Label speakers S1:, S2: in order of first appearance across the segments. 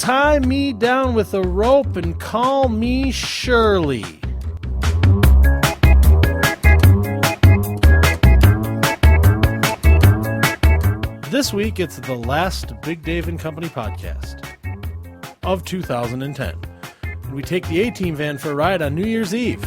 S1: tie me down with a rope and call me Shirley. This week, it's the last Big Dave and Company podcast of 2010. And we take the A-Team van for a ride on New Year's Eve.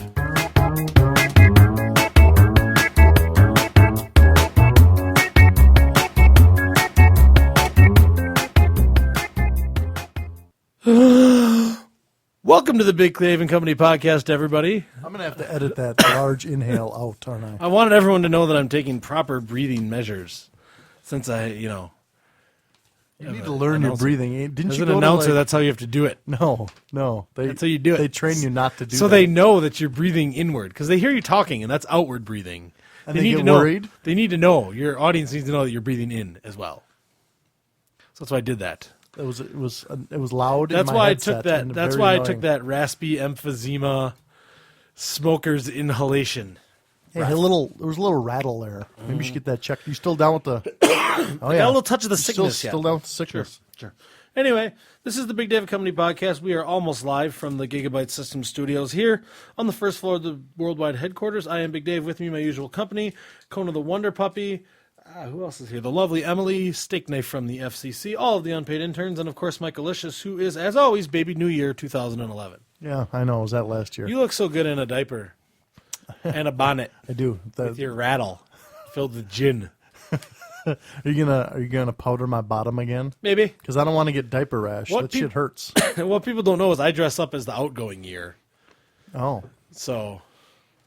S1: Welcome to the Big Dave and Company podcast, everybody.
S2: I'm going to have to edit that large inhale out, aren't I?
S1: I wanted everyone to know that I'm taking proper breathing measures. Since you
S2: need to learn your breathing. Didn't
S1: as
S2: you
S1: an
S2: go
S1: announcer,
S2: to
S1: that's how you have to do it.
S2: No.
S1: That's how you do it.
S2: They train you not to do
S1: so
S2: that.
S1: they know that you're breathing inward because they hear you talking, and that's outward breathing.
S2: And they
S1: need
S2: get
S1: to know,
S2: worried?
S1: They need to know. Your audience needs to know that you're breathing in as well. So that's why I did that.
S2: It was loud.
S1: That's
S2: in my
S1: why I
S2: headset
S1: took that.
S2: and
S1: That's
S2: very
S1: why
S2: annoying.
S1: I took that raspy emphysema smoker's inhalation.
S2: Hey, there was a little rattle there. Maybe you should get that checked. You still down with the?
S1: I got a little touch of the sickness.
S2: Still down with the sickness.
S1: Sure. Anyway, this is the Big Dave Company podcast. We are almost live from the Gigabyte Systems studios here on the first floor of the worldwide headquarters. I am Big Dave. With me, my usual company, Kona the Wonder Puppy. Who else is here? The lovely Emily, Steak Knife from the FCC, all of the unpaid interns, and of course Mike Alicious, who is, as always, Baby New Year 2011.
S2: Yeah, I know. It was that last year?
S1: You look so good in a diaper and a bonnet.
S2: I do.
S1: With your rattle filled with gin.
S2: Are you gonna powder my bottom again?
S1: Maybe.
S2: Because I don't want to get diaper rash. That shit hurts.
S1: What people don't know is I dress up as the outgoing year.
S2: Oh,
S1: so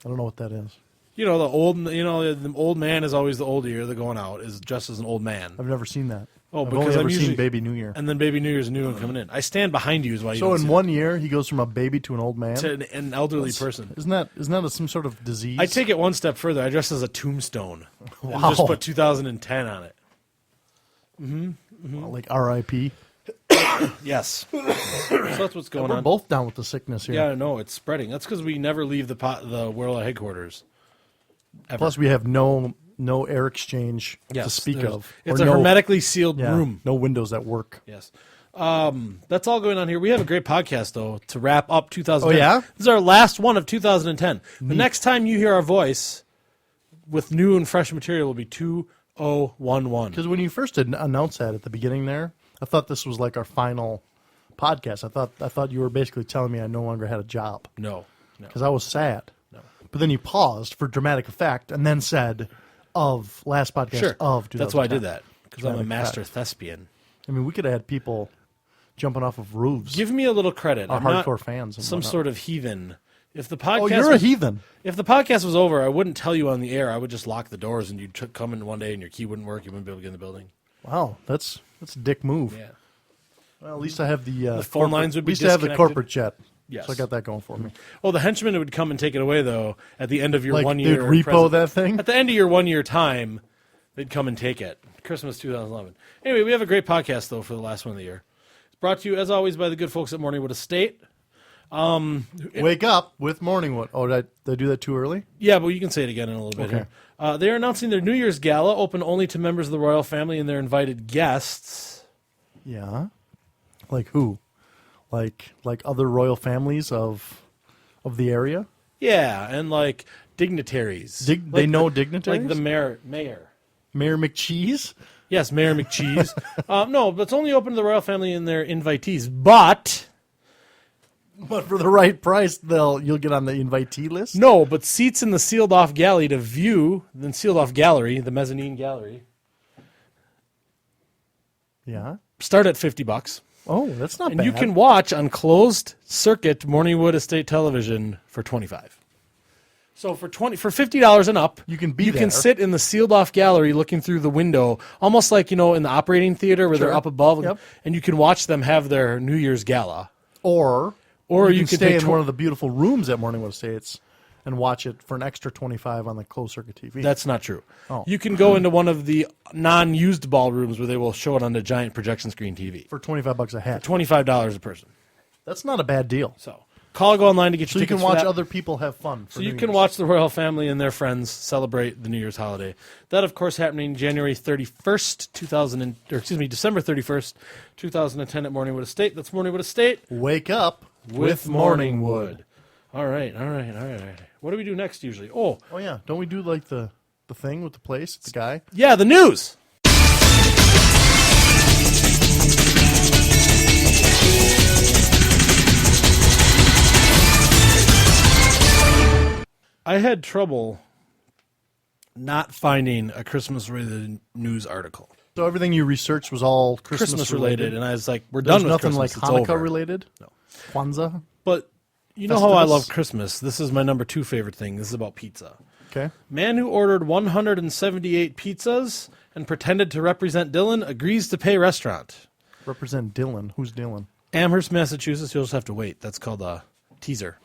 S2: I don't know what that is.
S1: the old man is always the old year. The going out is dressed as an old man.
S2: I've never seen that.
S1: Oh,
S2: I've
S1: because
S2: only
S1: I'm
S2: ever
S1: usually
S2: seen Baby New Year.
S1: And then Baby New Year's a new one coming in. I stand behind you is why you
S2: So
S1: don't
S2: in
S1: see
S2: one year, he goes from a baby to an old man.
S1: to an elderly person.
S2: Isn't that some sort of disease?
S1: I take it one step further. I dress as a tombstone. And
S2: Wow.
S1: just put 2010 on it.
S2: like R.I.P.
S1: Yes. So that's what's going
S2: We're
S1: on.
S2: both down with the sickness here.
S1: Yeah, I know. It's spreading. That's because we never leave the world headquarters. Ever.
S2: Plus, we have no air exchange to speak
S1: there's-
S2: of.
S1: It's
S2: Or
S1: a
S2: no-
S1: hermetically sealed
S2: yeah,
S1: room.
S2: No windows at work.
S1: Yes. That's all going on here. We have a great podcast, though, to wrap up 2010.
S2: Oh, yeah?
S1: This is our last one of 2010. The next time you hear our voice with new and fresh material will be 2011.
S2: Because when you first announced that at the beginning there, I thought this was like our final podcast. I thought you were basically telling me I no longer had a job
S1: No.
S2: because I was sad.
S1: No.
S2: But then you paused for dramatic effect and then said, "Of last podcast
S1: Sure.
S2: of 2010."
S1: That's why I did that. Because I'm a
S2: Dramatic
S1: master
S2: effect.
S1: thespian.
S2: I mean, we could have had people jumping off of roofs.
S1: Give me a little credit.
S2: Our
S1: I'm not
S2: hardcore fans and
S1: some
S2: whatnot.
S1: sort of heathen. If the podcast
S2: Oh, you're a
S1: was-
S2: heathen.
S1: If the podcast was over, I wouldn't tell you on the air. I would just lock the doors, and you'd come in one day, and your key wouldn't work. You wouldn't be able to get in the building.
S2: Wow, that's a dick move.
S1: Yeah.
S2: Well, at least I have the
S1: phone lines would be
S2: At least I have the
S1: disconnected.
S2: corporate jet.
S1: Yes.
S2: So I got that going for me.
S1: Well, the henchmen would come and take it away, though, at the end of your
S2: Like
S1: 1
S2: they'd
S1: year.
S2: repo that thing.
S1: At the end of your 1 year time, they'd come and take it. Christmas 2011. Anyway, we have a great podcast, though, for the last one of the year. It's brought to you, as always, by the good folks at Morningwood Estate.
S2: Wake up with Morningwood. Oh, did I do that too early?
S1: Yeah, but you can say it again in a little bit
S2: Okay.
S1: here. They are announcing their New Year's Gala, open only to members of the royal family and their invited guests.
S2: Yeah. Like who? Like other royal families of the area?
S1: Yeah, and like dignitaries.
S2: They know dignitaries?
S1: Like the mayor.
S2: Mayor McCheese?
S1: Yes, Mayor McCheese. No, but it's only open to the royal family and their invitees. But
S2: But for the right price, you'll get on the invitee list?
S1: no, but seats in the sealed off gallery to view the sealed off gallery, the mezzanine gallery,
S2: Yeah.
S1: start at $50.
S2: Oh, that's not
S1: And
S2: bad.
S1: you can watch on closed circuit Morningwood Estate Television for $25. So for $50 and up,
S2: You can be
S1: you
S2: there.
S1: can sit in the sealed off gallery looking through the window, almost like in the operating theater where
S2: Sure.
S1: they're up above,
S2: Yep.
S1: and you can watch them have their New Year's gala.
S2: Or
S1: Or you
S2: can
S1: could
S2: stay
S1: pay
S2: in one of the beautiful rooms at Morningwood Estates and watch it for an extra $25 on the closed circuit TV.
S1: That's not true.
S2: Oh.
S1: You can go into one of the non-used ballrooms where they will show it on the giant projection screen TV.
S2: for $25 a head.
S1: $25 a person.
S2: That's not a bad deal.
S1: So Call or go online to get
S2: So
S1: your
S2: you
S1: tickets
S2: can watch
S1: for that.
S2: other people have fun.
S1: So you can watch the royal family and their friends celebrate the New Year's holiday. That, of course, happening January 31st, December 31st, 2010 at Morningwood Estate. That's Morningwood Estate
S2: Wake Up
S1: with
S2: Morningwood.
S1: Morningwood. All right. What do we do next usually? Oh,
S2: Oh yeah, don't we do like the thing with the place, the guy?
S1: yeah, the news. I had trouble not finding a Christmas-related news article.
S2: So everything you researched was all Christmas
S1: Related, and I was like, we're
S2: There's
S1: done with
S2: nothing
S1: Christmas.
S2: like
S1: It's
S2: Hanukkah
S1: over.
S2: related. No, Kwanzaa.
S1: But you know how I
S2: Festivus.
S1: love Christmas. This is my number 2 favorite thing. This is about pizza.
S2: Okay.
S1: Man who ordered 178 pizzas and pretended to represent Dylan agrees to pay restaurant.
S2: Represent Dylan. Who's Dylan?
S1: Amherst, Massachusetts. You'll just have to wait. That's called a teaser.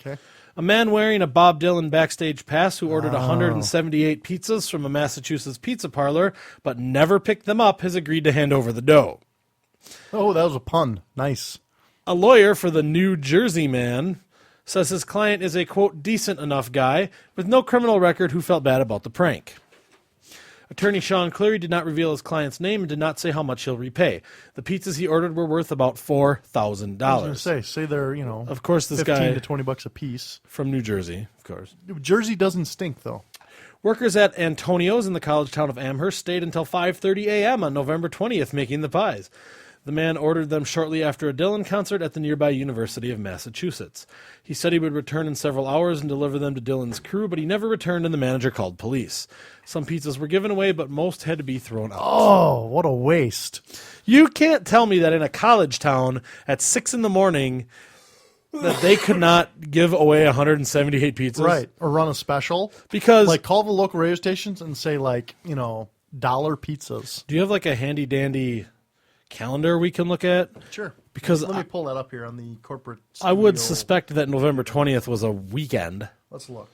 S2: Okay.
S1: A man wearing a Bob Dylan backstage pass who ordered 178 pizzas from a Massachusetts pizza parlor but never picked them up has agreed to hand over the dough.
S2: Oh, that was a pun. Nice.
S1: A lawyer for the New Jersey man says his client is a, quote, decent enough guy with no criminal record who felt bad about the prank. Attorney Sean Cleary did not reveal his client's name and did not say how much he'll repay. The pizzas he ordered were worth about $4,000.
S2: I was gonna say they're
S1: Of course, this
S2: 15
S1: guy
S2: to $20 a piece.
S1: from New Jersey, of course.
S2: Jersey doesn't stink though.
S1: Workers at Antonio's in the college town of Amherst stayed until 5:30 a.m. on November 20th making the pies. The man ordered them shortly after a Dylan concert at the nearby University of Massachusetts. He said he would return in several hours and deliver them to Dylan's crew, but he never returned and the manager called police. Some pizzas were given away, but most had to be thrown out.
S2: Oh, what a waste.
S1: You can't tell me that in a college town at 6 in the morning that they could not give away 178 pizzas.
S2: Right. Or run a special.
S1: Because
S2: Like call the local radio stations and say like, dollar pizzas.
S1: do you have like a handy dandy calendar we can look at?
S2: Sure.
S1: Because
S2: Let me pull that up here on the corporate
S1: I would
S2: studio.
S1: suspect that November 20th was a weekend.
S2: Let's look.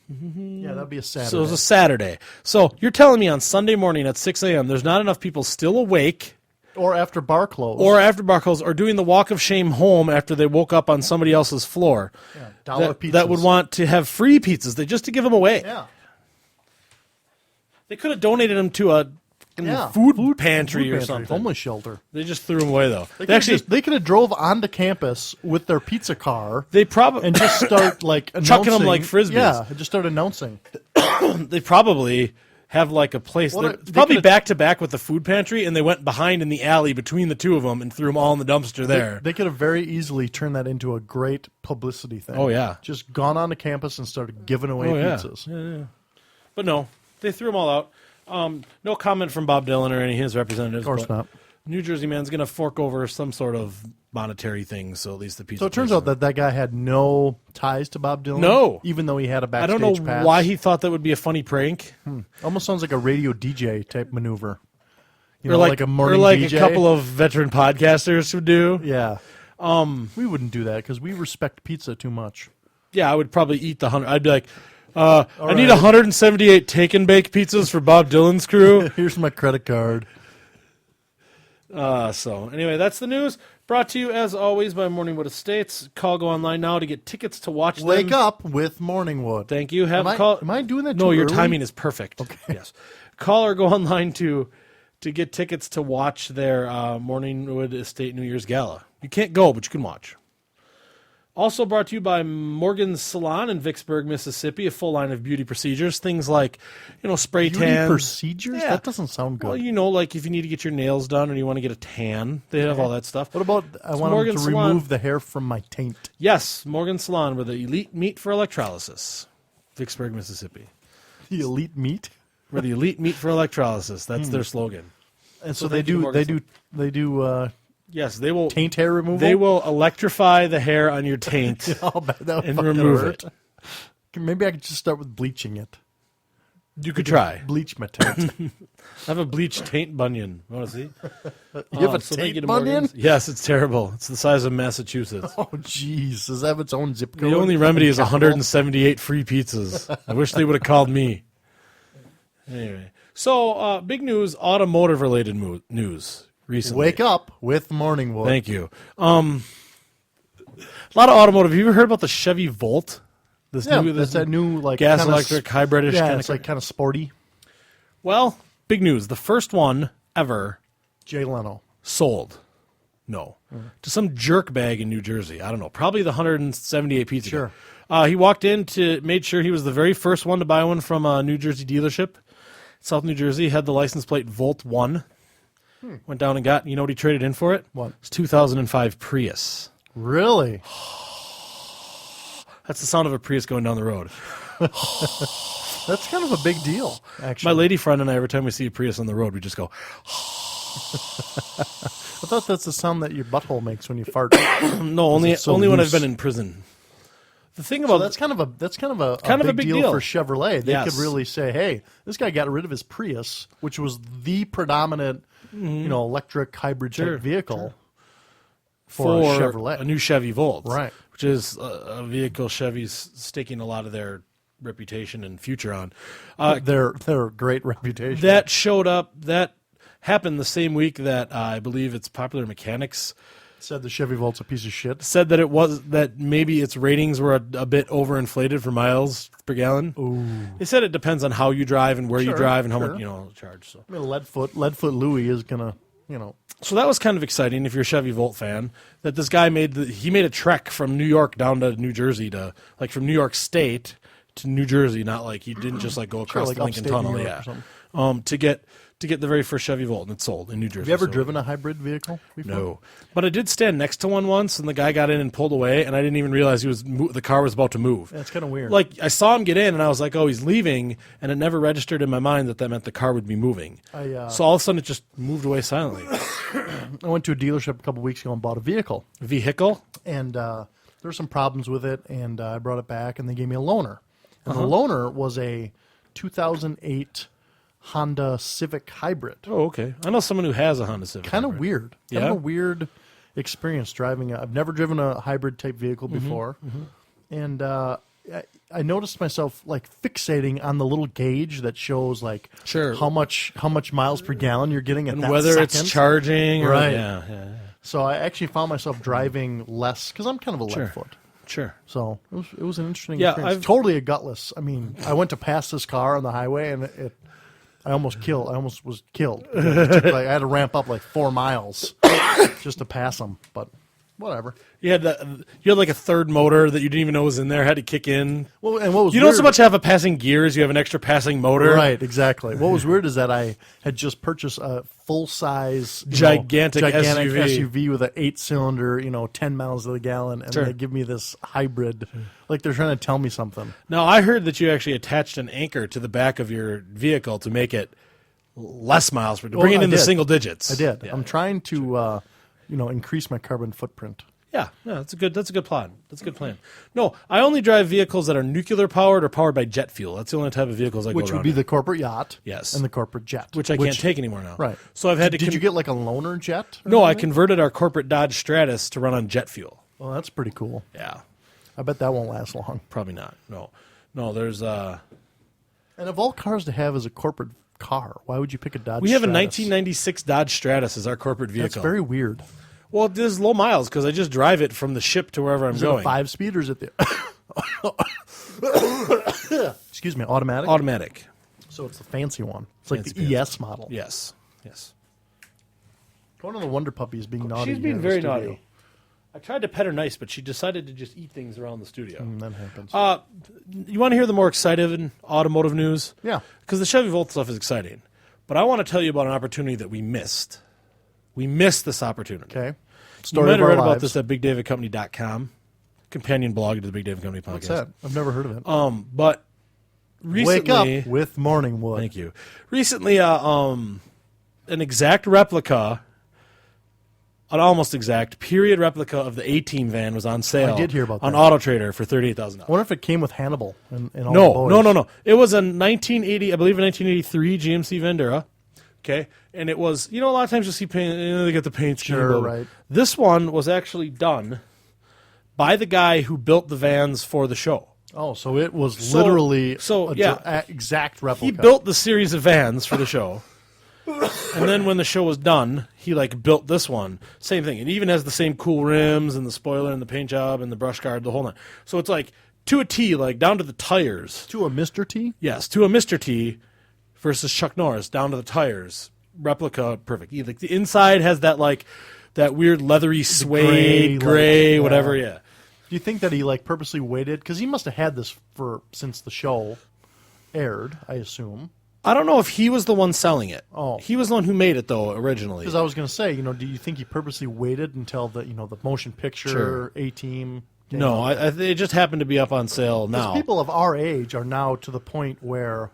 S2: Yeah, that'd be a Saturday.
S1: So it was a Saturday. So you're telling me on Sunday morning at 6 a.m. there's not enough people still awake
S2: or after bar close.
S1: or after bar close or doing the walk of shame home after they woke up on somebody else's floor
S2: dollar pizzas.
S1: that would want to have free pizzas. They just to give them away.
S2: Yeah.
S1: They could have donated them to a
S2: Yeah.
S1: food pantry or something.
S2: Homeless shelter.
S1: They just threw them away though.
S2: They could have drove onto campus with their pizza car
S1: They probably
S2: and just start like
S1: Chucking 'em
S2: announcing-
S1: like Frisbees.
S2: Yeah, just start announcing.
S1: they probably have like a place.
S2: What
S1: They're
S2: a- they
S1: probably
S2: could've-
S1: back to back with the food pantry, and they went behind in the alley between the two of them and threw them all in the dumpster there.
S2: They could have very easily turned that into a great publicity thing.
S1: Oh, yeah.
S2: Just gone onto campus and started giving away pizzas.
S1: But no, they threw them all out. No comment from Bob Dylan or any of his representatives.
S2: Of course
S1: but
S2: not.
S1: New Jersey man's going to fork over some sort of monetary thing, so at least the pizza.
S2: So it turns
S1: place-
S2: out that guy had no ties to Bob Dylan.
S1: No.
S2: Even though he had a
S1: I
S2: backstage
S1: don't know
S2: pass.
S1: why he thought that would be a funny prank,
S2: Almost sounds like a radio DJ type maneuver. You
S1: or
S2: know,
S1: like
S2: a morning
S1: or like
S2: DJ.
S1: a couple of veteran podcasters would do.
S2: Yeah. We wouldn't do that because we respect pizza too much.
S1: Yeah, I would probably eat the 100. I'd be like, I need
S2: right.
S1: 178 take and bake pizzas for Bob Dylan's crew.
S2: Here's my credit card.
S1: So anyway, that's the news. Brought to you as always by Morningwood Estates. Call go online now to get tickets to watch
S2: Wake
S1: them.
S2: up with Morningwood.
S1: Thank you. Have
S2: Am I doing that
S1: No,
S2: too
S1: your
S2: early?
S1: timing is perfect. Okay. Yes. Call or go online to get tickets to watch their Morningwood Estate New Year's Gala. You can't go, but you can watch. Also brought to you by Morgan's Salon in Vicksburg, Mississippi, a full line of beauty procedures, things like, spray
S2: Beauty
S1: tan.
S2: procedures?
S1: Yeah.
S2: That doesn't sound good.
S1: Well, like if you need to get your nails done or you want to get a tan, they have all that stuff.
S2: What about I want
S1: Morgan
S2: him to
S1: Salon.
S2: remove the hair from my taint?
S1: Yes, Morgan Salon with the elite meat for electrolysis. Vicksburg, Mississippi.
S2: The elite meat.
S1: We're the elite meat for electrolysis. That's their slogan.
S2: And so
S1: thank you to
S2: they do
S1: Yes, they will.
S2: taint hair removal.
S1: They will electrify the hair on your taint
S2: I'll bet that would
S1: and
S2: fucking
S1: remove
S2: hurt.
S1: it.
S2: Maybe I could just start with bleaching it.
S1: You could try.
S2: Bleach my taint.
S1: I have a bleached taint bunion. Want to see?
S2: You have a
S1: thank
S2: taint
S1: you to
S2: bunion?
S1: Morgan's. Yes, it's terrible. It's the size of Massachusetts.
S2: Oh, jeez. Does it have its own zip code?
S1: The only remedy is 178 free pizzas. I wish they would have called me. Anyway, so big news, automotive related news recently.
S2: Wake up with Morningwood.
S1: Thank you. A lot of automotive. Have you ever heard about the Chevy Volt? This
S2: Yeah,
S1: new,
S2: that's that new like
S1: gas
S2: kinda
S1: electric hybridish
S2: Yeah,
S1: kind
S2: it's
S1: of.
S2: like kind of sporty.
S1: Well, big news. The first one ever
S2: Jay Leno.
S1: sold. No. To some jerk bag in New Jersey. I don't know. Probably the 178 pizza.
S2: Sure.
S1: He walked in made sure he was the very first one to buy one from a New Jersey dealership. South New Jersey had the license plate Volt 1. Went down and got, you know what he traded in for it?
S2: What?
S1: It's 2005 Prius.
S2: Really?
S1: That's the sound of a Prius going down the road.
S2: That's kind of a big deal, actually.
S1: My lady friend and I, every time we see a Prius on the road, we just go,
S2: I thought that's the sound that your butthole makes when you fart.
S1: no, only
S2: it's so
S1: only when I've
S2: loose.
S1: been in prison. The thing
S2: So
S1: about
S2: that's kind of a
S1: Kind of a
S2: big
S1: big
S2: deal
S1: deal.
S2: for Chevrolet. They
S1: Yes.
S2: could really say, "Hey, this guy got rid of his Prius, which was the predominant, electric hybrid
S1: Sure,
S2: type vehicle for, a Chevrolet."
S1: a new Chevy Volt,
S2: Right.
S1: Which is a vehicle Chevy's staking a lot of their reputation and future on.
S2: Their great reputation.
S1: That showed up. That happened the same week that I believe it's Popular Mechanics
S2: said the Chevy Volt's a piece of shit.
S1: said that it was that maybe its ratings were a bit overinflated for miles per gallon.
S2: Ooh.
S1: They said it depends on how you drive and where you
S2: Sure,
S1: drive and how
S2: sure.
S1: much charge. So.
S2: I mean, Leadfoot Louie is gonna,
S1: So that was kind of exciting if you're a Chevy Volt fan. That this guy made a trek from New York down to New Jersey from New York State to New Jersey. Not like he didn't just go across
S2: like
S1: the Lincoln
S2: upstate
S1: Tunnel,
S2: New York
S1: yeah.
S2: or something.
S1: To get the very first Chevy Volt, and it sold in New Jersey.
S2: Have you ever
S1: So-
S2: driven a hybrid vehicle before?
S1: No, but I did stand next to one once, and the guy got in and pulled away, and I didn't even realize the car was about to move.
S2: That's kind of weird.
S1: Like I saw him get in, and I was like, "Oh, he's leaving," and it never registered in my mind that meant the car would be moving. So all of a sudden, it just moved away silently.
S2: I went to a dealership a couple weeks ago and bought a vehicle.
S1: Vehicle?
S2: And there were some problems with it, and I brought it back, and they gave me a loaner. And the loaner was a 2008 Honda Civic Hybrid.
S1: Oh, okay. I know someone who has a Honda Civic.
S2: Kind of
S1: hybrid.
S2: weird.
S1: Yeah?
S2: Kind of a weird experience driving. I've never driven a hybrid type vehicle before. And I noticed myself fixating on the little gauge that shows
S1: Sure.
S2: how much miles per gallon you're getting at
S1: And
S2: that
S1: whether
S2: second.
S1: it's charging, or,
S2: Right.
S1: Yeah.
S2: So I actually found myself driving less because I'm kind of a
S1: Sure.
S2: lead foot.
S1: Sure.
S2: So it was an interesting
S1: Yeah,
S2: experience.
S1: I've-
S2: Totally a gutless. I mean, I went to pass this car on the highway, and I almost was killed. I had to ramp up 4 miles just to pass them, but whatever.
S1: You had a third motor that you didn't even know was in there. Had to kick in.
S2: Well, and what was
S1: You don't
S2: weird,
S1: so much have a passing gear as you have an extra passing motor.
S2: right? Exactly. What was weird is that I had just purchased a full size,
S1: Gigantic
S2: SUV with an 8-cylinder, 10 miles to the gallon, and
S1: Sure.
S2: they give me this hybrid, like they're trying to tell me something.
S1: Now I heard that you actually attached an anchor to the back of your vehicle to make it less miles per bring it
S2: I
S1: into
S2: did.
S1: single digits.
S2: I did.
S1: Yeah.
S2: I'm trying to, increase my carbon footprint.
S1: Yeah, that's a good plan. That's a good plan. No, I only drive vehicles that are nuclear powered or powered by jet fuel. That's the only type of vehicles I
S2: Which
S1: go
S2: would
S1: around
S2: be
S1: in.
S2: the corporate yacht,
S1: Yes.
S2: and the corporate jet,
S1: which I can't take anymore now.
S2: Right.
S1: So I've had to.
S2: Did you get like a loaner jet? or
S1: No, I
S2: something?
S1: converted our corporate Dodge Stratus to run on jet fuel.
S2: Well, that's pretty cool.
S1: Yeah,
S2: I bet that won't last long.
S1: probably not. No. There's
S2: And of all cars to have as a corporate car, why would you pick a Dodge?
S1: we have a
S2: Stratus?
S1: 1996 Dodge Stratus as our corporate vehicle.
S2: That's very weird.
S1: Well, it is low miles because I just drive it from the ship to wherever I'm
S2: Is it
S1: going.
S2: a 5-speed or is it the? Excuse me, automatic.
S1: Automatic.
S2: So it's the fancy one. It's like
S1: Fancy
S2: the ES model.
S1: Yes.
S2: One of the Wonder Puppies being naughty.
S1: She's
S2: here
S1: being
S2: in the
S1: very
S2: studio.
S1: naughty. I tried to pet her nice, but she decided to just eat things around the studio.
S2: That happens.
S1: You want to hear the more exciting automotive news?
S2: Yeah.
S1: Because the Chevy Volt stuff is exciting. But I want to tell you about an opportunity that we missed. We missed this opportunity.
S2: Okay.
S1: You
S2: Story
S1: might
S2: of
S1: have
S2: our
S1: read about
S2: lives.
S1: this at BigDavidCompany.com, companion blog to the Big David Company podcast.
S2: What's that? I've never heard of it.
S1: But recently,
S2: Wake up with Morningwood.
S1: thank you. Recently, an exact replica, an almost exact period replica of the A-Team van was on sale.
S2: I did hear about
S1: on
S2: that.
S1: Auto Trader for $38,000.
S2: I wonder if it came with Hannibal and all the boys.
S1: No. It was a 1980, I believe, a 1983 GMC Vendura. Okay, and it was, a lot of times you see paint, they get the paint scheme.
S2: Sure,
S1: blah, blah.
S2: right.
S1: This one was actually done by the guy who built the vans for the show.
S2: Oh, so it was literally
S1: yeah.
S2: exact replica.
S1: He built the series of vans for the show. And then when the show was done, he like built this one. Same thing. It even has the same cool rims and the spoiler and the paint job and the brush guard, the whole nine. So it's like to a T, like down to the tires.
S2: To a Mr. T?
S1: Yes, to a Mr. T versus Chuck Norris, down to the tires. Replica, perfect. Like the inside has that like that weird leathery suede, gray, whatever. Yeah.
S2: Do you think that he like purposely waited? Because he must have had this since the show aired, I assume.
S1: I don't know if he was the one selling it.
S2: Oh.
S1: He was the one who made it though originally.
S2: Because I was going to say, do you think he purposely waited until the motion picture A-Team?
S1: No, it just happened to be up on sale now.
S2: People of our age are now to the point where,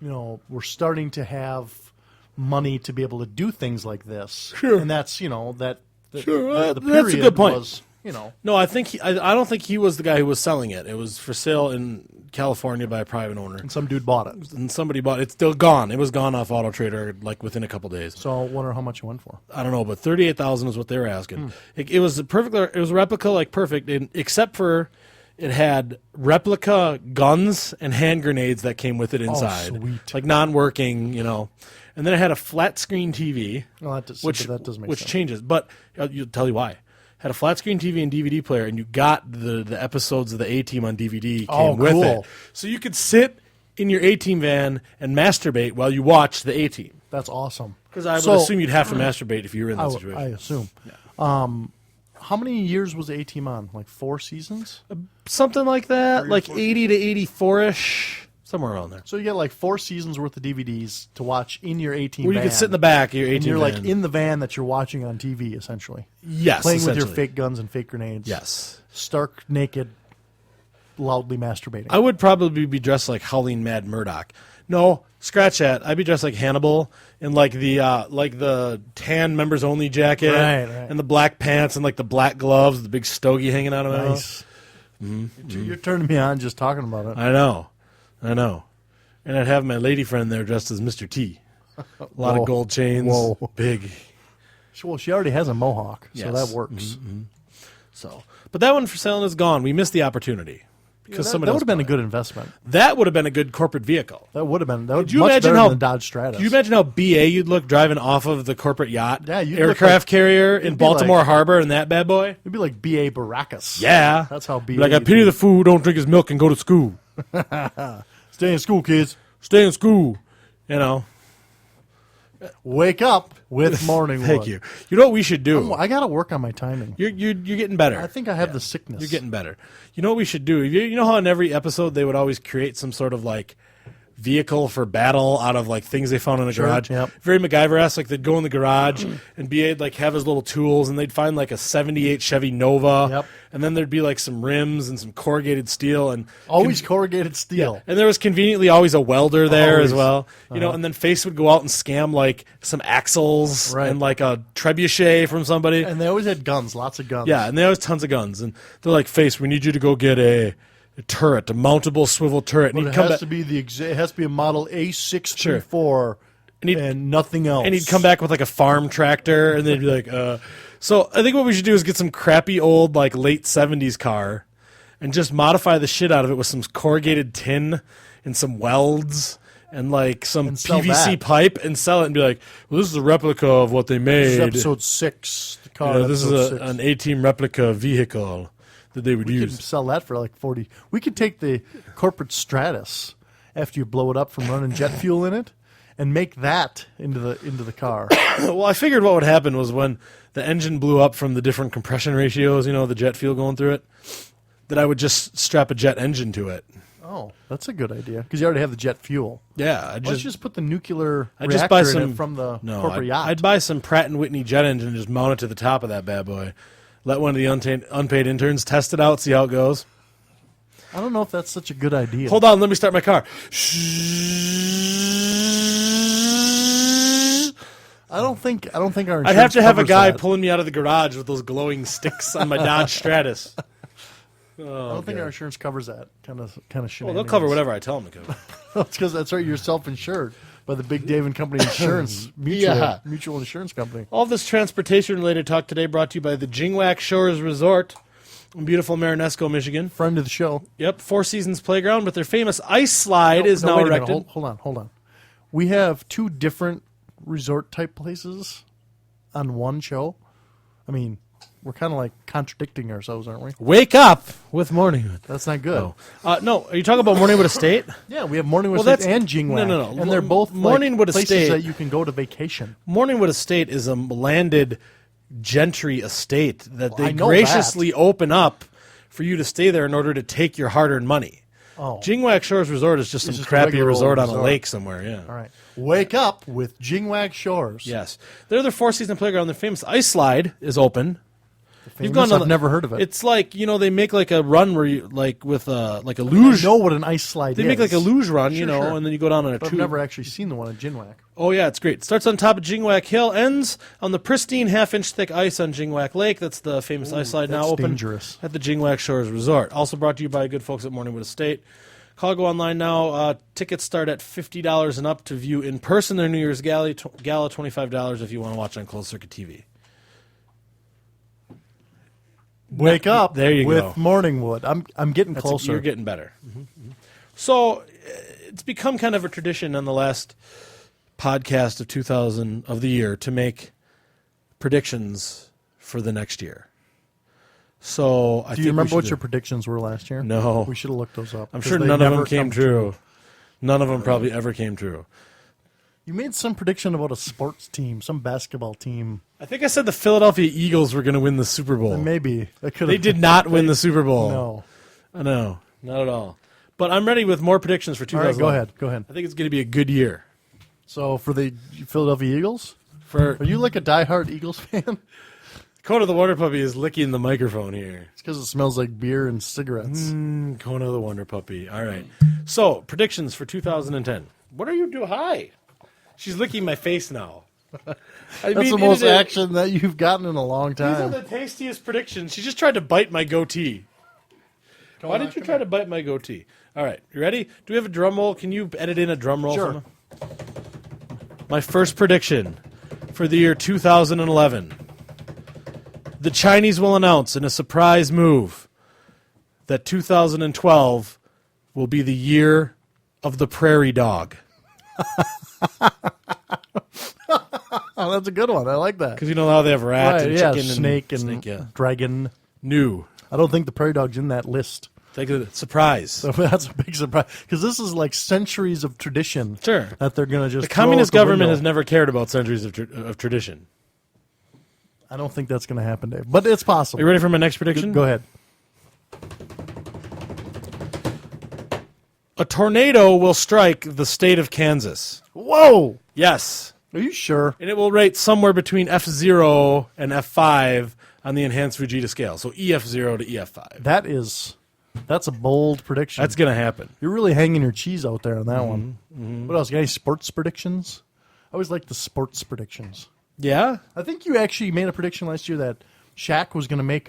S2: we're starting to have money to be able to do things like this.
S1: Sure.
S2: And that's,
S1: Sure,
S2: the
S1: that's a
S2: period
S1: good point.
S2: was,
S1: No, I think I don't think he was the guy who was selling it. It was for sale in California by a private owner,
S2: and some dude bought it.
S1: and somebody bought it. It's still gone. It was gone off Auto Trader like within a couple days.
S2: So I wonder how much it went for.
S1: I don't know, but $38,000 is what they were asking. It was a perfect. It was a replica, like perfect, except for it had replica guns and hand grenades that came with it inside,
S2: sweet.
S1: like non-working, And then it had a flat screen TV,
S2: Well, that does make
S1: which
S2: sense.
S1: changes. But I'll tell you why. Had a flat screen TV and DVD player, and you got the episodes of the A-Team on DVD came with
S2: cool.
S1: it. So you could sit in your A-Team van and masturbate while you watch the A-Team.
S2: That's awesome.
S1: Because I would assume you'd have to masturbate if you were in that situation.
S2: I assume. How many years was the A-Team on? Like 4 seasons?
S1: Something like that, like 80 to 84-ish, somewhere around there.
S2: So you get like 4 seasons worth of DVDs to watch in your A-Team
S1: Where you
S2: van.
S1: could sit in the back of your A-Team
S2: and you're
S1: van.
S2: like in the van that you're watching on TV, essentially.
S1: Yes,
S2: Playing with your
S1: essentially.
S2: fake guns and fake grenades.
S1: Yes.
S2: Stark naked, loudly masturbating.
S1: I would probably be dressed like Howling Mad Murdoch. No, scratch that. I'd be dressed like Hannibal in like the tan members only jacket
S2: Right.
S1: and the black pants and like the black gloves, the big stogie hanging out of my mouth.
S2: Nice. You're turning me on just talking about it.
S1: I know. And I'd have my lady friend there dressed as Mr. T. A lot
S2: Whoa.
S1: of gold chains,
S2: Whoa.
S1: big.
S2: Well, she already has a mohawk, so
S1: Yes.
S2: that works.
S1: So, but that one for sale is gone. We missed the opportunity because
S2: That
S1: somebody
S2: would
S1: else
S2: have been a
S1: bought
S2: good investment.
S1: it. That would have been a good corporate vehicle.
S2: That would have been. That would
S1: you
S2: much
S1: imagine
S2: better
S1: how-
S2: than the Dodge Stratus.
S1: Can you imagine how BA you'd look driving off of the corporate yacht,
S2: Yeah, you'd look
S1: aircraft
S2: like-
S1: carrier in
S2: you'd be
S1: Baltimore
S2: like-
S1: Harbor and that bad boy?
S2: It'd be like B.A. Baracus.
S1: Yeah,
S2: That's how BA
S1: Like I
S2: you'd
S1: pity
S2: be.
S1: the fool who don't drink his milk and go to school.
S2: Stay in school, kids.
S1: Stay in school.
S2: Wake up with morning wood.
S1: Thank you. You know what we should do?
S2: I got to work on my timing.
S1: You're getting better.
S2: I think I have the sickness.
S1: You're getting better. You know what we should do? You know how in every episode they would always create some sort of like vehicle for battle out of like things they found in a garage.
S2: Yep.
S1: Very MacGyver-esque. Like they'd go in the garage and BA'd like have his little tools and they'd find like a 78 Chevy Nova.
S2: Yep.
S1: And then there'd be like some rims and some corrugated steel and
S2: Always corrugated steel.
S1: and there was conveniently always a welder there as
S2: Always.
S1: well. You know, and then Face would go out and scam like some axles
S2: Right.
S1: and like a trebuchet from somebody.
S2: And they always had guns, lots of guns.
S1: Yeah, and they always tons of guns. And they're like, Face, we need you to go get a turret, a mountable swivel turret. And
S2: But
S1: he'd
S2: it
S1: come
S2: has
S1: back,
S2: to be it has to be a model A634
S1: And he'd-
S2: and nothing else.
S1: and he'd come back with like a farm tractor, and they'd be like, So I think what we should do is get some crappy old like late 70s car and just modify the shit out of it with some corrugated tin and some welds and like some
S2: And sell
S1: PVC
S2: that.
S1: pipe and sell it and be like, well, this is a replica of what they
S2: This is
S1: made.
S2: episode 6. The car.
S1: This is
S2: episode 6.
S1: an A-Team replica vehicle that they would
S2: We could
S1: use.
S2: sell that for like 40. We could take the corporate Stratus after you blow it up from running jet fuel in it and make that into the car.
S1: Well, I figured what would happen was when the engine blew up from the different compression ratios, the jet fuel going through it, that I would just strap a jet engine to it.
S2: Oh, that's a good idea because you already have the jet fuel.
S1: Yeah,
S2: Let's just put the nuclear
S1: I'd
S2: reactor
S1: just buy
S2: in
S1: some
S2: it from the
S1: no,
S2: corporate yacht.
S1: I'd buy some Pratt and Whitney jet engine and just mount it to the top of that bad boy. Let one of the unpaid interns test it out, see how it goes.
S2: I don't know if that's such a good idea.
S1: Hold on, let me start my car.
S2: I don't think our insurance
S1: I'd have to have a
S2: covers
S1: guy
S2: that.
S1: pulling me out of the garage with those glowing sticks on my Dodge Stratus.
S2: I don't think our insurance covers that kind of shenanigans.
S1: Well, they'll cover whatever I tell them to cover.
S2: That's because that's right. You're self-insured by the Big Dave and Company Insurance
S1: Yeah.
S2: mutual insurance company.
S1: All this transportation-related talk today brought to you by the Jingwack Shores Resort in beautiful Marinesco, Michigan.
S2: Friend of the show.
S1: Yep, Four Seasons Playground, but their famous ice slide is now
S2: wait a minute.
S1: erected.
S2: Hold on. We have two different resort type places on one show. I mean, we're kind of like contradicting ourselves, aren't we?
S1: Wake up with Morningwood.
S2: That's not good.
S1: No, are you talking about Morningwood Estate?
S2: Yeah, we have Morningwood
S1: Well,
S2: Estate and Jingwang.
S1: no.
S2: And they're both
S1: Morningwood
S2: places
S1: Estate-
S2: that you can go to vacation.
S1: Morningwood Estate is a landed gentry estate that they
S2: I know
S1: graciously open up for you to stay there in order to take your hard-earned money.
S2: Oh,
S1: Jingwak Shores Resort is just some
S2: just a
S1: crappy
S2: regular old
S1: resort on a
S2: resort.
S1: lake somewhere. Yeah.
S2: all right. Wake up with Jingwang Shores.
S1: Yes, they're their four-season playground. Their famous ice slide is open.
S2: Famous? I've never heard of it.
S1: It's like they make like a run where you with like a luge.
S2: I know what an ice slide
S1: They
S2: is.
S1: make like a luge run,
S2: Sure.
S1: and then you go down on a
S2: But I've
S1: tube.
S2: never actually seen the one at Jinwak.
S1: Oh yeah, it's great. Starts on top of Jingwak Hill, ends on the pristine half-inch thick ice on Jingwak Lake. That's the famous ice slide now
S2: that's
S1: open
S2: dangerous.
S1: at the Jingwak Shores Resort. Also brought to you by good folks at Morningwood Estate. Call, go online now. Tickets start at $50 and up to view in person their New Year's Gala. $25 if you want to watch on closed circuit TV.
S2: Wake up
S1: There you
S2: with
S1: go.
S2: Morningwood. I'm getting
S1: That's
S2: closer.
S1: You're getting better. So it's become kind of a tradition on the last podcast of 2000 of the year to make predictions for the next year. So I
S2: Do you remember what your predictions were last year?
S1: No.
S2: We should have looked those up.
S1: I'm
S2: 'cause
S1: sure
S2: they
S1: none of
S2: never
S1: them came
S2: come
S1: true. None of them probably ever came true.
S2: You made some prediction about a sports team, some basketball team.
S1: I think I said the Philadelphia Eagles were going to win the Super Bowl.
S2: Maybe that could.
S1: They did not win the Super Bowl.
S2: No.
S1: No, not at all. But I'm ready with more predictions for
S2: All
S1: 2000.
S2: right, go ahead.
S1: I think it's going to be a good year.
S2: So for the Philadelphia Eagles,
S1: For
S2: are you like a diehard Eagles fan?
S1: Kona the Water Puppy is licking the microphone here.
S2: It's because it smells like beer and cigarettes.
S1: Kona the Wonder Puppy. All right. So, predictions for 2010. What are you doing? Hi. She's licking my face now.
S2: That's the most action that you've gotten in a long
S1: These are
S2: time.
S1: the tastiest predictions. She just tried to bite my goatee. Why did you try to bite my goatee? All right. You ready? Do we have a drum roll? Can you edit in a drum roll?
S2: Sure.
S1: Someone? My first prediction for the year 2011. The Chinese will announce in a surprise move that 2012 will be the year of the prairie dog.
S2: Oh, that's a good one. I like that.
S1: Because you know how they have rat
S2: Right,
S1: and
S2: yeah,
S1: chicken
S2: snake and
S1: snake, yeah.
S2: dragon.
S1: New.
S2: I don't think the prairie dog's in that list.
S1: Take a surprise.
S2: So that's a big surprise because this is like centuries of tradition.
S1: Sure.
S2: That they're going to just
S1: The communist
S2: throw out the
S1: government
S2: window.
S1: has never cared about centuries of tradition.
S2: I don't think that's going to happen, Dave. But it's possible.
S1: Are you ready for my next prediction?
S2: Go ahead.
S1: A tornado will strike the state of Kansas.
S2: Whoa!
S1: Yes.
S2: Are you sure?
S1: And it will rate somewhere between F0 and F5 on the enhanced Fujita scale. So EF0 to EF5.
S2: That's a bold prediction.
S1: That's going to happen.
S2: You're really hanging your cheese out there on that one. What else? Got any sports predictions? I always like the sports predictions.
S1: Yeah?
S2: I think you actually made a prediction last year that Shaq was going to make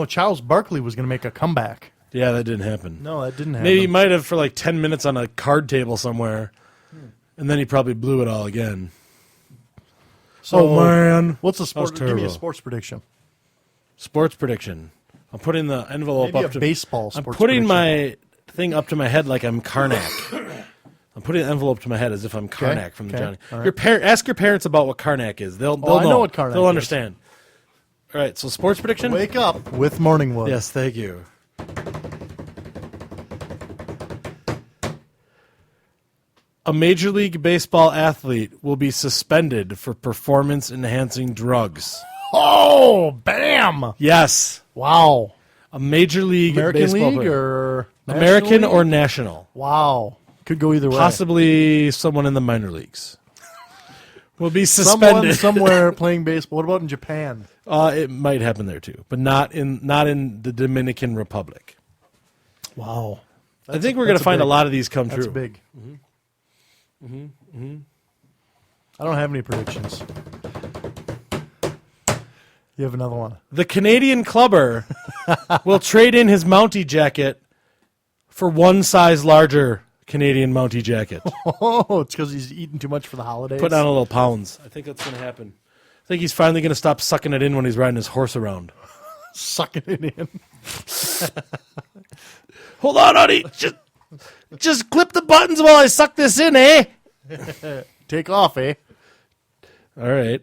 S2: Charles Barkley was going to make a comeback.
S1: Yeah, that didn't happen.
S2: No, that didn't happen.
S1: Maybe he might have for like 10 minutes on a card table somewhere. And then he probably blew it all again.
S2: So,
S1: man.
S2: What's a
S1: That was
S2: sport? Give me a
S1: terrible.
S2: sports prediction.
S1: Sports prediction. I'm putting the envelope
S2: Maybe
S1: up
S2: a
S1: to
S2: baseball
S1: I'm
S2: sports
S1: putting
S2: prediction.
S1: my thing up to my head like I'm Karnak. I'm putting an envelope to my head as if I'm Karnak from the
S2: okay,
S1: Johnny.
S2: all right.
S1: Ask your parents about what Karnak is. They'll
S2: I
S1: know.
S2: know what Karnak
S1: They'll
S2: is.
S1: understand. All right, so sports prediction?
S2: Wake up with Morningwood.
S1: Yes, thank you. A Major League Baseball athlete will be suspended for performance-enhancing drugs.
S2: Oh, bam!
S1: Yes,
S2: Wow.
S1: a Major League
S2: American
S1: Baseball
S2: League
S1: player.
S2: or National
S1: American
S2: League?
S1: or national.
S2: Wow. Could go either way.
S1: Possibly someone in the minor leagues will be
S2: Someone
S1: suspended.
S2: somewhere playing baseball. What about in Japan?
S1: It might happen there too, but not in the Dominican Republic.
S2: Wow.
S1: I think we're going to find a
S2: big-
S1: lot of these come
S2: That's
S1: true.
S2: big. I don't have any predictions. You have another one.
S1: The Canadian clubber will trade in his Mountie jacket for one size larger Canadian Mountie jacket.
S2: Oh, it's because he's eating too much for the holidays.
S1: Put on a little pounds. I think that's going to happen. I think he's finally going to stop sucking it in when he's riding his horse around.
S2: Sucking it in.
S1: Hold on, honey. Just clip the buttons while I suck this in, eh?
S2: Take off, eh?
S1: All right.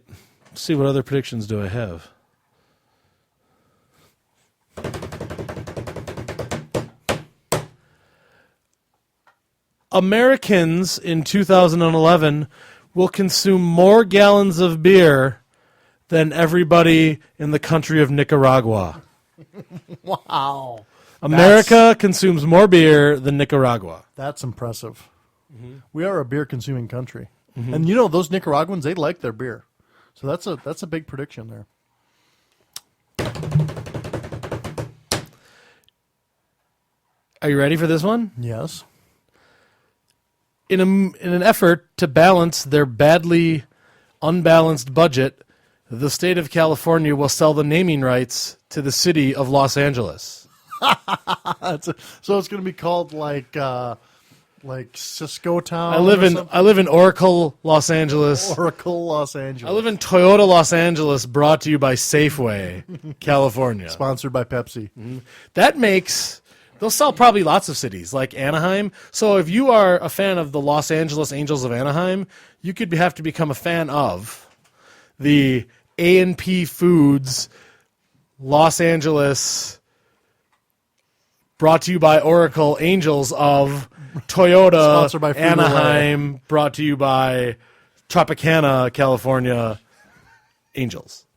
S1: Let's see what other predictions do I have. Americans in 2011 will consume more gallons of beer than everybody in the country of Nicaragua.
S2: Wow.
S1: America consumes more beer than Nicaragua.
S2: That's impressive. We are a beer consuming country. And those Nicaraguans, they like their beer. So that's a big prediction there.
S1: Are you ready for this one?
S2: Yes.
S1: In an effort to balance their badly unbalanced budget, the state of California will sell the naming rights to the city of Los Angeles.
S2: So it's going to be called like Cisco Town.
S1: I live in Oracle, Los Angeles.
S2: Oracle, Los Angeles.
S1: I live in Toyota, Los Angeles, brought to you by Safeway, California.
S2: Sponsored by Pepsi.
S1: That makes... They'll sell probably lots of cities, like Anaheim. So if you are a fan of the Los Angeles Angels of Anaheim, you could have to become a fan of the A&P Foods Los Angeles, brought to you by Oracle, Angels of Toyota,
S2: Sponsored by Frito-Lay.
S1: Anaheim, brought to you by Tropicana, California, Angels.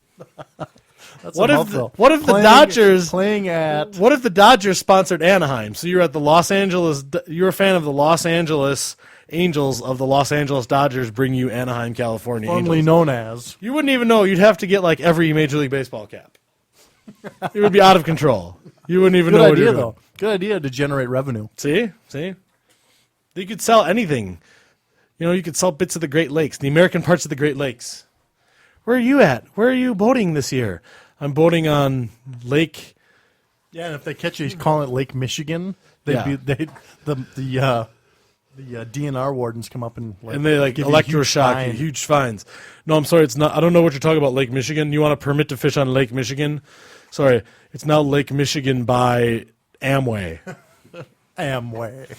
S2: That's
S1: What
S2: a
S1: if
S2: mouthful.
S1: what if the
S2: Playing-
S1: Dodgers
S2: playing at
S1: What if the Dodgers sponsored Anaheim? So you're at the Los Angeles. You're a fan of the Los Angeles Angels of the Los Angeles Dodgers. Bring you Anaheim, California.
S2: formerly
S1: Angels.
S2: known as?
S1: You wouldn't even know. You'd have to get like every Major League Baseball cap. It would be out of control. You wouldn't even
S2: Good
S1: know what
S2: idea
S1: you're doing.
S2: though. Good idea to generate revenue.
S1: See. You could sell anything. You could sell bits of the Great Lakes, the American parts of the Great Lakes. Where are you at? Where are you boating this year? I'm boating on Lake.
S2: Yeah, and if they catch you calling it Lake Michigan, the DNR wardens come up and
S1: And they
S2: give you a huge
S1: electroshock you,
S2: fine.
S1: huge fines. No, I'm sorry, it's not. I don't know what you're talking about. Lake Michigan. You want a permit to fish on Lake Michigan? Sorry, it's now Lake Michigan by Amway.
S2: Amway,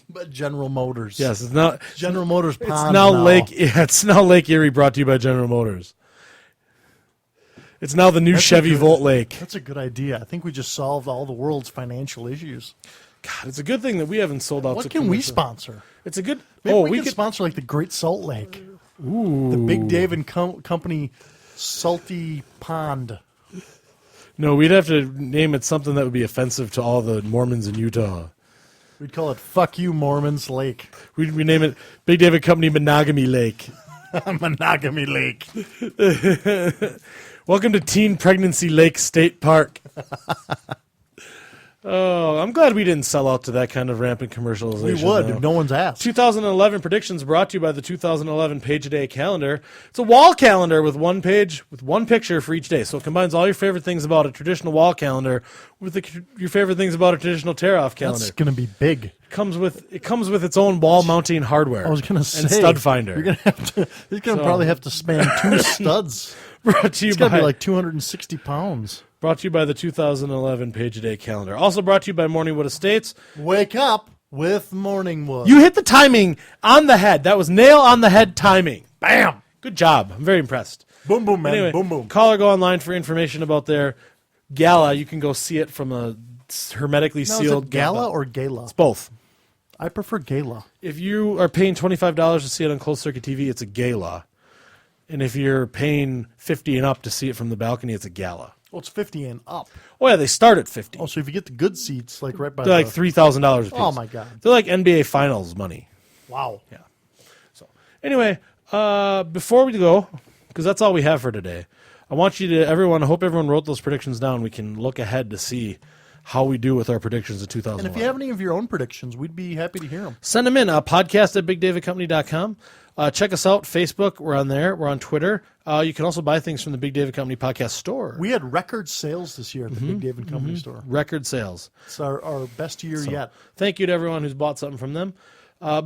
S2: but General Motors.
S1: Yes, it's not.
S2: General Motors
S1: It's
S2: Pond
S1: now Lake. Yeah, it's now Lake Erie, brought to you by General Motors. It's now the new
S2: That's a
S1: Chevy
S2: good-
S1: Volt Lake.
S2: That's a good idea. I think we just solved all the world's financial issues.
S1: God, it's a good thing that we haven't sold out.
S2: What
S1: to
S2: can we
S1: commercial.
S2: sponsor?
S1: It's a good.
S2: Maybe we
S1: we
S2: could
S1: could.
S2: sponsor like the Great Salt Lake. Ooh. The Big Dave and Company Salty Pond.
S1: No, we'd have to name it something that would be offensive to all the Mormons in Utah.
S2: We'd call it Fuck You Mormons Lake.
S1: We'd rename it Big David Company Monogamy Lake.
S2: Monogamy Lake.
S1: Welcome to Teen Pregnancy Lake State Park. Oh, I'm glad we didn't sell out to that kind of rampant commercialization.
S2: We would
S1: though.
S2: if no one's asked.
S1: 2011 predictions brought to you by the 2011 Page a Day calendar. It's a wall calendar with one page with one picture for each day. So it combines all your favorite things about a traditional wall calendar with your favorite things about a traditional tear-off calendar.
S2: That's going to be big.
S1: It comes with its own wall mounting hardware.
S2: I was going to say.
S1: and stud finder.
S2: You're going to probably have to span 2 studs.
S1: Brought to you
S2: It's got to
S1: by
S2: be like 260 pounds.
S1: Brought to you by the 2011 Page a Day calendar. Also brought to you by Morningwood Estates.
S2: Wake up with Morningwood.
S1: You hit the timing on the head. That was nail on the head timing. Bam! Good job. I'm very impressed.
S2: Boom, boom, man.
S1: Anyway,
S2: Boom, boom.
S1: call or go online for information about their gala. You can go see it from a hermetically
S2: Now,
S1: sealed
S2: is it gala or gala?
S1: both.
S2: I prefer gala.
S1: If you are paying $25 to see it on closed circuit TV, it's a gala. And if you're paying $50 and up to see it from the balcony, it's a gala.
S2: Well, it's 50 and up.
S1: Oh yeah, they start at $50.
S2: Oh, so if you get the good seats, like right by
S1: They're like
S2: the...
S1: $3,000 a piece.
S2: Oh, my God.
S1: They're like NBA Finals money.
S2: Wow.
S1: Yeah. So anyway, before we go, because that's all we have for today, I want you to I hope everyone wrote those predictions down. We can look ahead to see how we do with our predictions of 2011.
S2: And if you have any of your own predictions, we'd be happy to hear them.
S1: Send them in. Podcast at BigDavidCompany.com. Check us out. Facebook, we're on there. We're on Twitter. You can also buy things from the Big David Company podcast store.
S2: We had record sales this year at the Big David Company store.
S1: Record sales.
S2: It's our best year yet.
S1: Thank you to everyone who's bought something from them.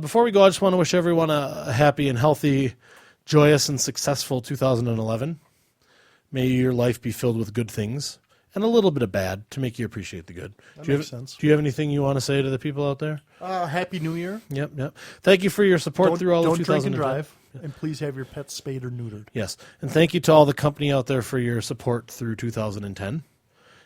S1: Before we go, I just want to wish everyone a happy and healthy, joyous and successful 2011. May your life be filled with good things and a little bit of bad to make you appreciate the good.
S2: That
S1: Do you
S2: makes
S1: have,
S2: sense.
S1: Do you have anything you want to say to the people out there?
S2: Happy New Year.
S1: Yep. Thank you for your support through all of
S2: Don't drink
S1: 2010.
S2: and drive. And please have your pets spayed or neutered.
S1: Yes, and thank you to all the company out there for your support through 2010.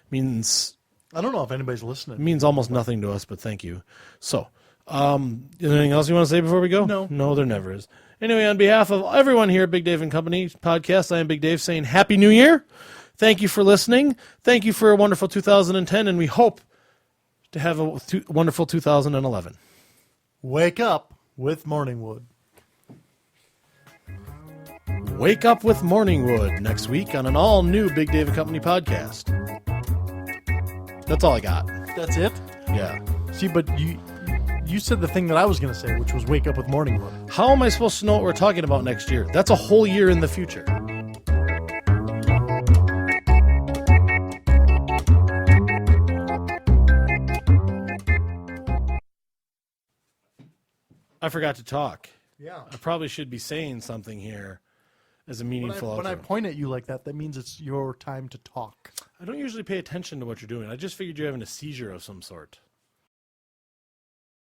S1: Means
S2: I don't know if anybody's listening.
S1: means almost nothing to us, but thank you. So, anything else you want to say before we go? No, there never is. Anyway, on behalf of everyone here at Big Dave and Company podcast, I am Big Dave saying Happy New Year. Thank you for listening. Thank you for a wonderful 2010, and we hope to have a wonderful 2011.
S2: Wake up with Morningwood.
S1: Wake up with Morningwood next week on an all-new Big Dave and Company podcast. That's all I got.
S2: That's it?
S1: Yeah.
S2: See, but you said the thing that I was going to say, which was wake up with Morningwood.
S1: How am I supposed to know what we're talking about next year? That's a whole year in the future. I forgot to talk.
S2: Yeah.
S1: I probably should be saying something here as a meaningful
S2: When I
S1: outro.
S2: point at you like that means it's your time to talk.
S1: I don't usually pay attention to what you're doing. I just figured you're having a seizure of some sort.